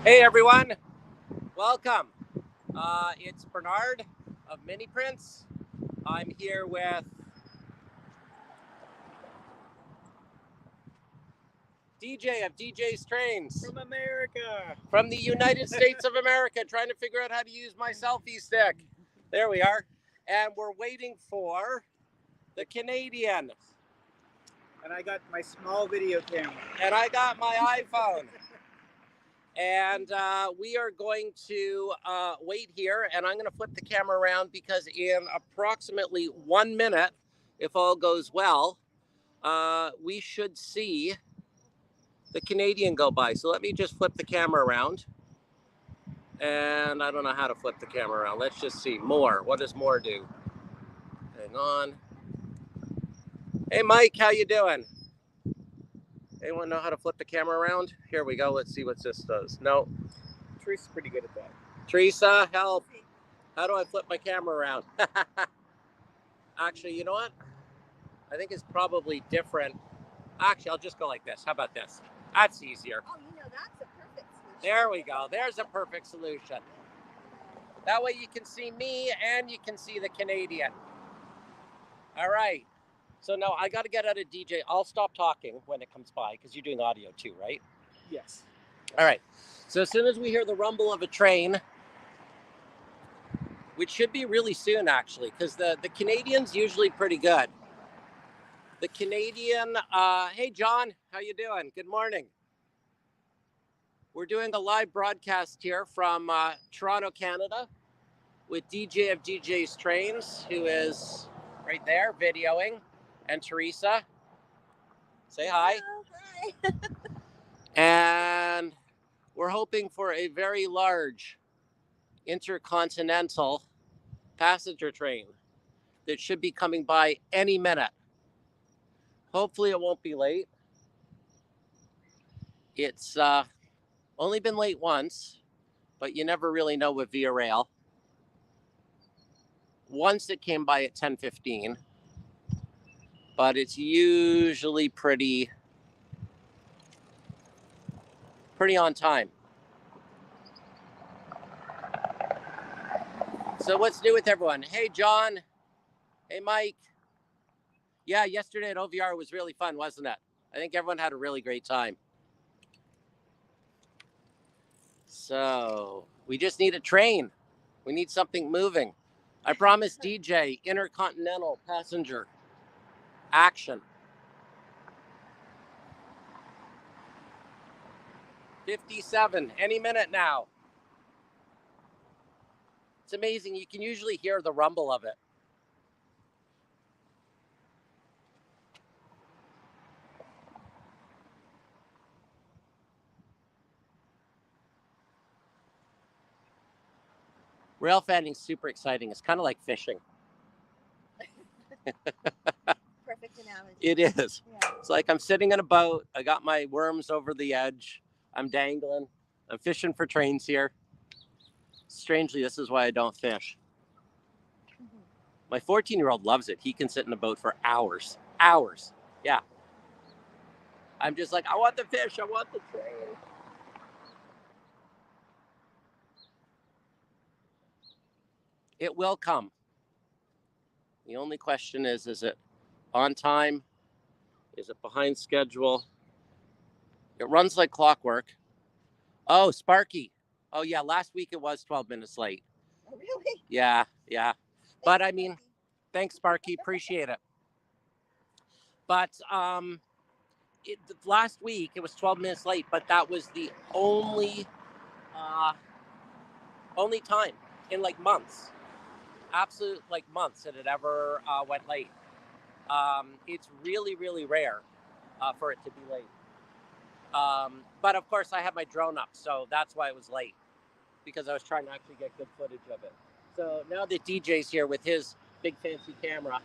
Hey everyone, welcome. It's Bernard of Mini Prints. I'm here with DJ of DJs Trains From America. from the United States of America, trying to figure out how to use my selfie stick. There we are. And we're waiting for the Canadian. And I got my small video camera. And I got my iPhone. And we are going to wait here, and I'm going to flip the camera around because in approximately 1 minute, if all goes well, we should see the Canadian go by. So let me just flip the camera around. And I don't know how to flip the camera around. Let's just see. More. What does more do? Hang on. Hey, Mike, how you doing? Anyone know how to flip the camera around? Here we go. Let's see what this does. No. Teresa's pretty good at that. Teresa, help. How do I flip my camera around? Actually, you know what? I think it's probably different. Actually, I'll just go like this. How about this? That's easier. Oh, that's a perfect solution. There we go. There's a perfect solution. That way you can see me and you can see the Canadian. All right. So now I got to get out of DJ. I'll stop talking when it comes by because you're doing audio too, right? Yes. All right. So as soon as we hear the rumble of a train, which should be really soon, actually, because the Canadian's usually pretty good. The Canadian, hey, John, how you doing? Good morning. We're doing a live broadcast here from Toronto, Canada with DJ of DJs Trains, who is right there videoing, and Teresa. Say hi. Hello, hi. And we're hoping for a very large intercontinental passenger train that should be coming by any minute. Hopefully it won't be late. It's only been late once, but you never really know with Via Rail. Once it came by at 10:15, but it's usually pretty on time. So what's new with everyone? Hey, John. Hey, Mike. Yeah, yesterday at OVR was really fun, wasn't it? I think everyone had a really great time. So we just need a train. We need something moving. I promised DJ intercontinental passenger action. 57, any minute now. It's amazing. You can usually hear the rumble of it. Rail fanning is super exciting. It's kind of like fishing. Perfect analogy. It is. Yeah. It's like I'm sitting in a boat. I got my worms over the edge. I'm dangling. I'm fishing for trains here. Strangely, this is why I don't fish. Mm-hmm. My 14-year-old loves it. He can sit in a boat for hours. Hours. Yeah. I'm just like, I want the fish. I want the train. It will come. The only question is it on time? Is it behind schedule? It runs like clockwork. Oh, Sparky. Oh, yeah, last week it was 12 minutes late. Oh, really? Yeah. But I mean, thanks, Sparky. Appreciate it. But last week it was 12 minutes late, but that was the only time in like months. Absolute like months that it ever went late. It's really, really rare for it to be late. But of course I have my drone up, so that's why it was late, because I was trying to actually get good footage of it. So now that DJ's here with his big fancy camera,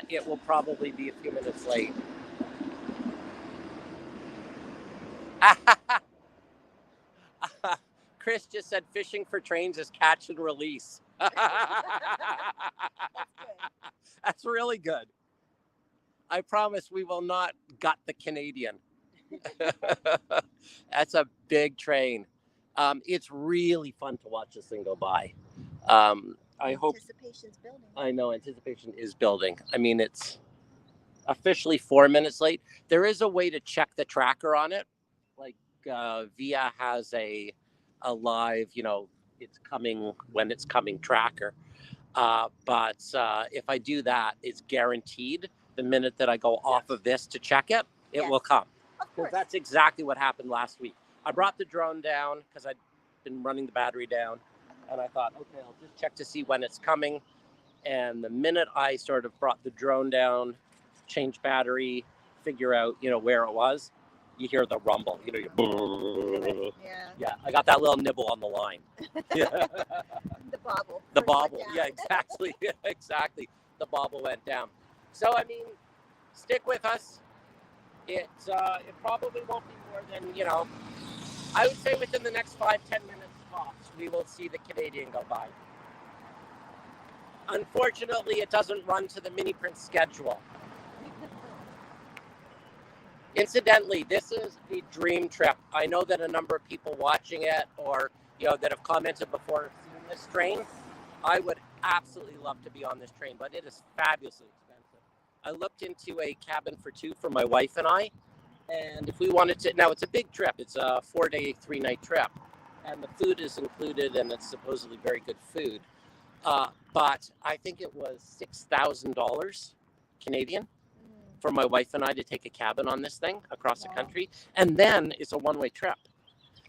it will probably be a few minutes late. Chris just said fishing for trains is catch and release. That's really good. I promise we will not gut the Canadian. That's a big train. It's really fun to watch this thing go by. I hope. Anticipation's building. I know anticipation is building. I mean, it's officially 4 minutes late. There is a way to check the tracker on it. Like Via has a live, it's coming when it's coming tracker. But if I do that, it's guaranteed the minute that I go off of this to check it, it Yes. will come. Of Because course. that's exactly what happened last week. I brought the drone down because I'd been running the battery down. And I thought, okay, I'll just check to see when it's coming. And the minute I sort of brought the drone down, change battery, figure out, where it was, you hear the rumble. Yeah, I got that little nibble on the line. Yeah. The bobble. The First bobble. one down. Yeah, exactly. Exactly. The bobble went down. So, I mean, stick with us. It probably won't be more than, I would say within the next 5-10 minutes tops, we will see the Canadian go by. Unfortunately, it doesn't run to the mini print schedule. Incidentally, this is a dream trip. I know that a number of people watching it or, that have commented before have seen this train. I would absolutely love to be on this train, but it is fabulously expensive. I looked into a cabin for two for my wife and I, and if we wanted to, now it's a big trip. It's a 4-day, 3-night trip, and the food is included, and it's supposedly very good food. But I think it was $6,000 Canadian for my wife and I to take a cabin on this thing across the country. And then it's a one-way trip.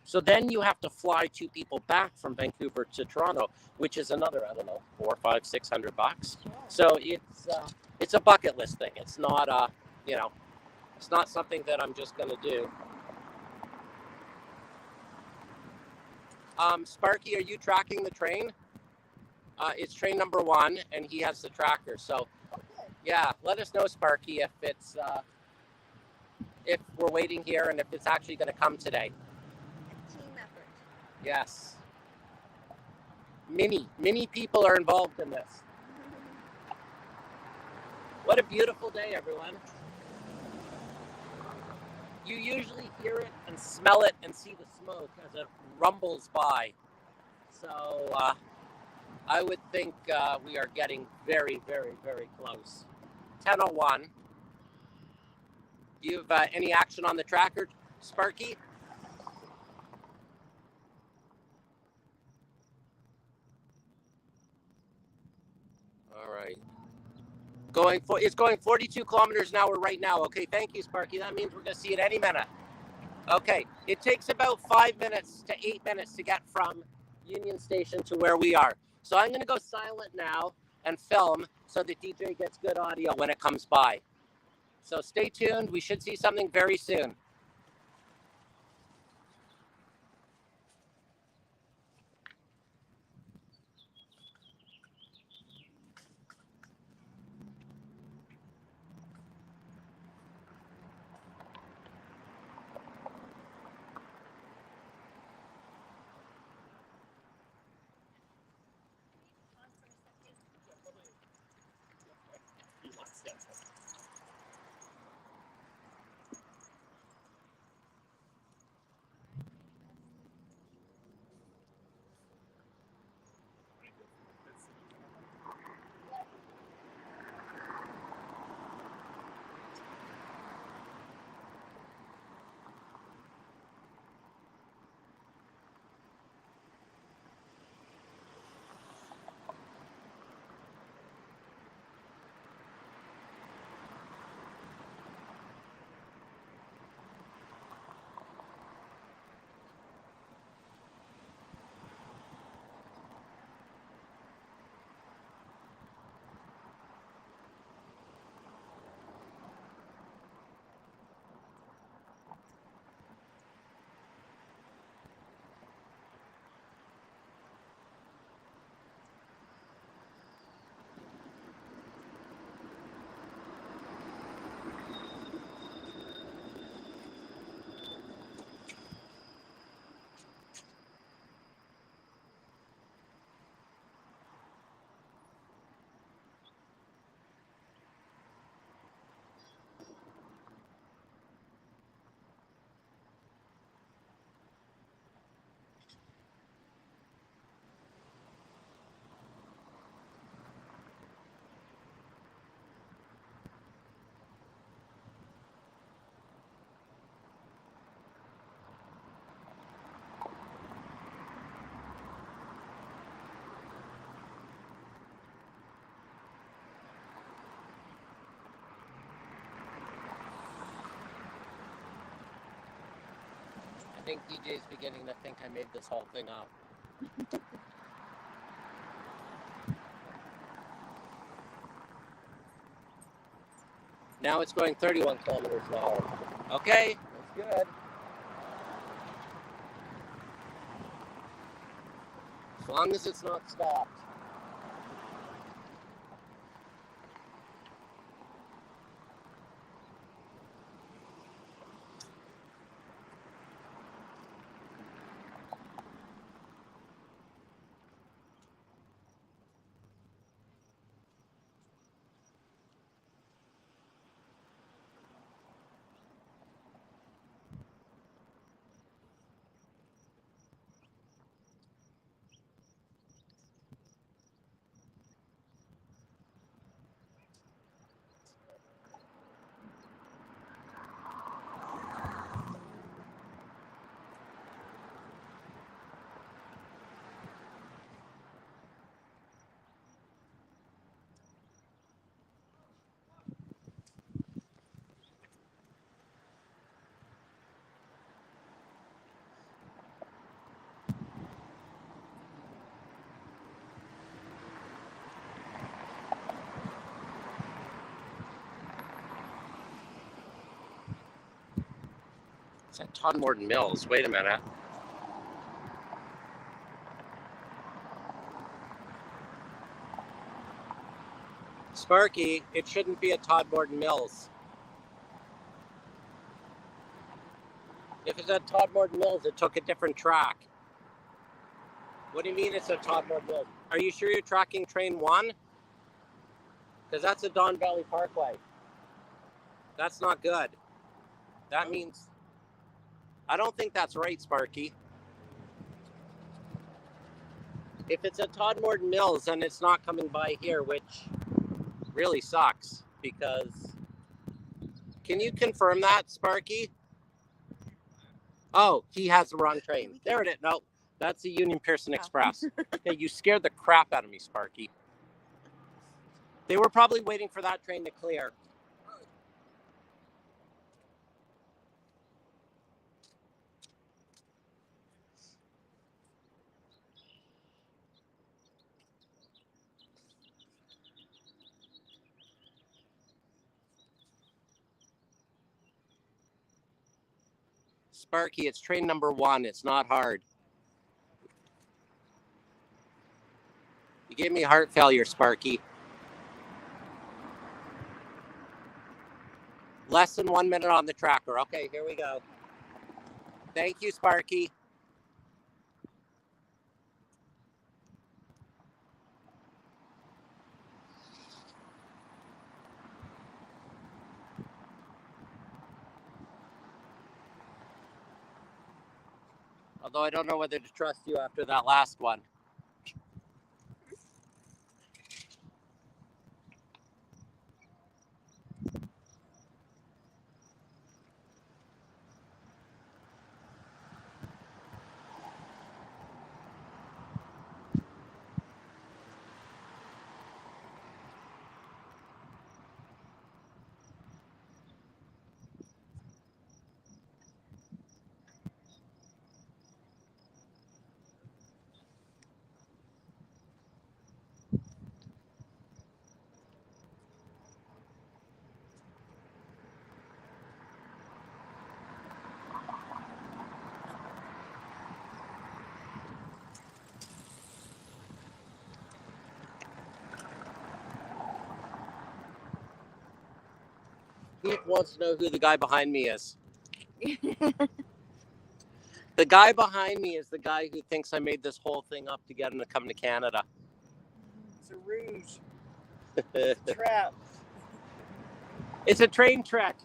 So then you have to fly two people back from Vancouver to Toronto, which is another, I don't know, $400, $500, $600. So it's a bucket list thing. It's not it's not something that I'm just going to do. Sparky, are you tracking the train? It's train number 1, and he has the tracker. So, yeah, let us know, Sparky, if it's if we're waiting here and if it's actually going to come today. A team effort. Yes. Many people are involved in this. What a beautiful day, everyone. You usually hear it and smell it and see the smoke as it rumbles by. So I would think we are getting very, very, very close. 10:01. Do you have any action on the tracker, Sparky? All right. It's going 42 kilometers an hour right now. Okay, thank you, Sparky. That means we're going to see it any minute. Okay, it takes about 5 minutes to 8 minutes to get from Union Station to where we are. So I'm going to go silent now and film so that DJ gets good audio when it comes by. So stay tuned. We should see something very soon. think DJ's beginning to think I made this whole thing up. Now it's going 31 kilometers an hour. Okay, that's good. As long as it's not stopped. It's at Todd Morton Mills. Wait a minute. Sparky, it shouldn't be at Todd Morton Mills. If it's at Todd Morton Mills, it took a different track. What do you mean it's at Todd Morton Mills? Are you sure you're tracking train 1? Because that's a Don Valley Parkway. That's not good. That means... I don't think that's right, Sparky. If it's at Todd Morton Mills, then it's not coming by here, which really sucks, because... Can you confirm that, Sparky? Oh, he has the wrong train. There it is. No, that's the Union Pearson Express. Okay, you scared the crap out of me, Sparky. They were probably waiting for that train to clear. Sparky, it's train number 1. It's not hard. You gave me heart failure, Sparky. Less than 1 minute on the tracker. Okay, here we go. Thank you, Sparky. Although I don't know whether to trust you after that last one. He wants to know who the guy behind me is. The guy behind me is the guy who thinks I made this whole thing up to get him to come to Canada. It's a ruse. It's a trap. It's a train trek.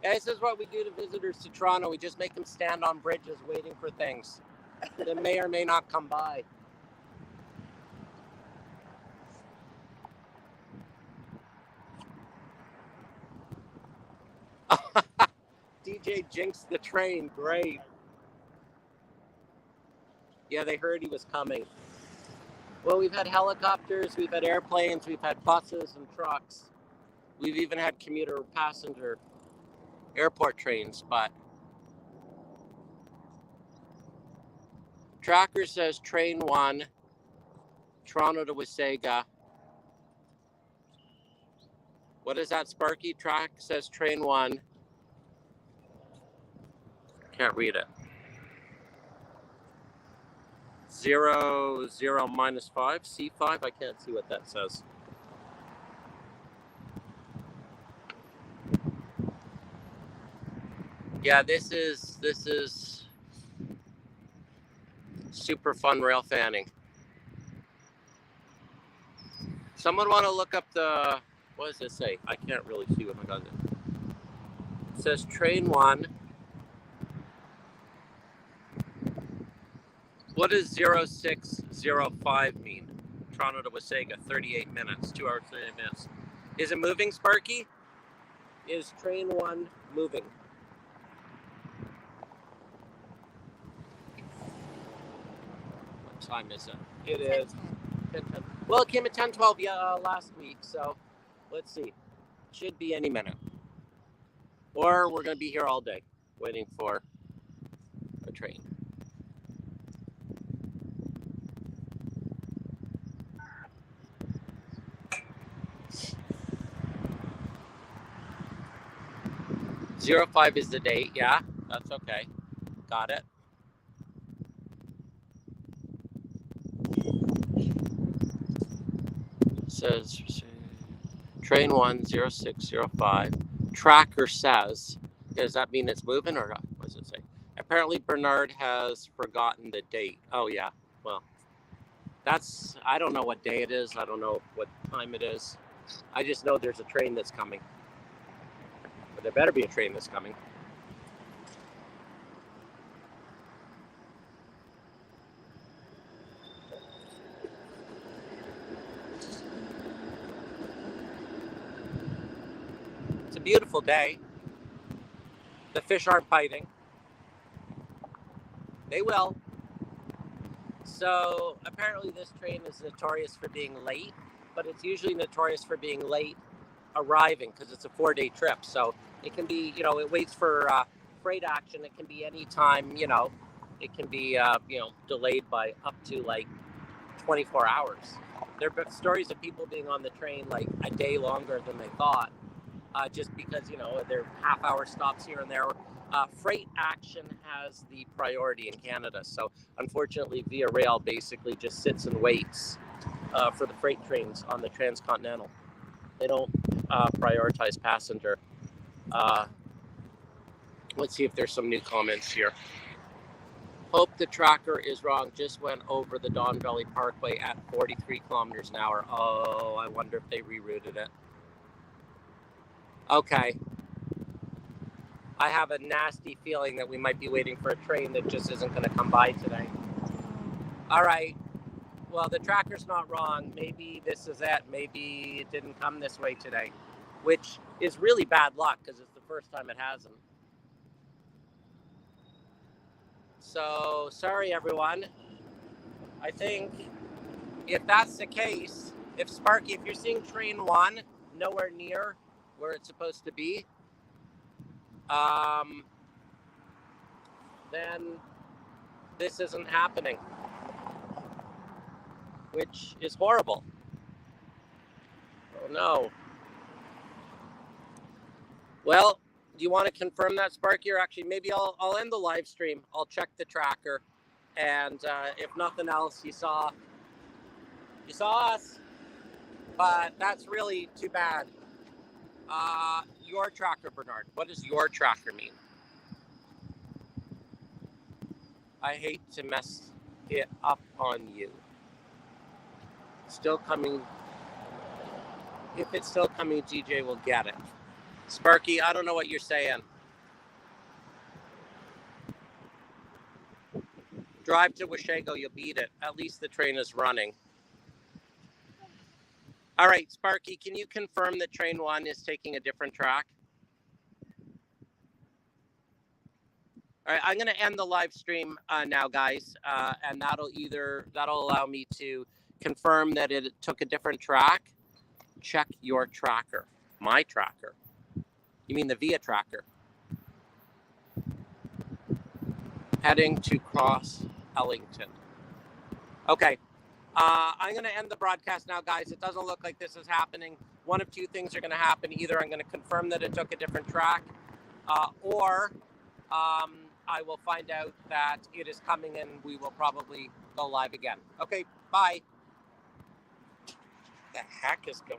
Yeah, this is what we do to visitors to Toronto. We just make them stand on bridges waiting for things that may or may not come by. DJ jinxed the train. Great. Yeah, they heard he was coming. Well, we've had helicopters, we've had airplanes, we've had buses and trucks. We've even had commuter passenger airport trains, but tracker says train 1, Toronto to Wasaga. What is that, Sparky? Track says train 1. Can't read it. 0, 0, -5, C5. I can't see what that says. Yeah, this is super fun rail fanning. Someone want to look up the, what does this say? I can't really see what I got. It says train 1. What does 0605 mean? Toronto to Wasaga, 38 minutes, 2 hours, 38 minutes. Is it moving, Sparky? Is train 1 moving? What time is it? It is 10:10. Well, it came at 10:12 last week, so let's see. Should be any minute. Or we're going to be here all day waiting for a train. Zero 05 is the date. Yeah, that's okay. Got it. Says train 1, 0605. Tracker says, does that mean it's moving or what does it say? Apparently Bernard has forgotten the date. Oh yeah, well, that's, I don't know what day it is. I don't know what time it is. I just know there's a train that's coming. But there better be a train that's coming. It's a beautiful day. The fish aren't biting. They will. So apparently this train is notorious for being late, but it's usually notorious for being late arriving because it's a 4-day trip. So it can be, it waits for freight action. It can be any time, it can be, delayed by up to like 24 hours. There have been stories of people being on the train like a day longer than they thought, just because, there are half-hour stops here and there. Freight action has the priority in Canada. So unfortunately, Via Rail basically just sits and waits for the freight trains on the transcontinental. They don't prioritize passenger. Let's see if there's some new comments here. Hope the tracker is wrong. Just went over the Don Valley Parkway at 43 kilometers an hour. Oh, I wonder if they rerouted it. Okay. I have a nasty feeling that we might be waiting for a train that just isn't going to come by today. All right. Well, the tracker's not wrong. Maybe this is it. Maybe it didn't come this way today, which is really bad luck because it's the first time it hasn't. So, sorry, everyone. I think if that's the case, if Sparky, if you're seeing train 1 nowhere near where it's supposed to be, then this isn't happening, which is horrible. Oh no. Well, do you want to confirm that, Sparky? Or actually, maybe I'll end the live stream. I'll check the tracker, and if nothing else, you saw us, but that's really too bad. Your tracker, Bernard. What does your tracker mean? I hate to mess it up on you. Still coming. If it's still coming, DJ will get it. Sparky, I don't know what you're saying. Drive to Washago, you'll beat it. At least the train is running. All right, Sparky, can you confirm that train 1 is taking a different track? All right, I'm going to end the live stream now, guys, and that'll allow me to confirm that it took a different track. Check your tracker. My tracker. You mean the Via tracker? heading to cross Ellington. Okay. I'm going to end the broadcast now, guys. It doesn't look like this is happening. One of two things are going to happen. Either I'm going to confirm that it took a different track, or I will find out that it is coming and we will probably go live again. Okay, bye. The heck is going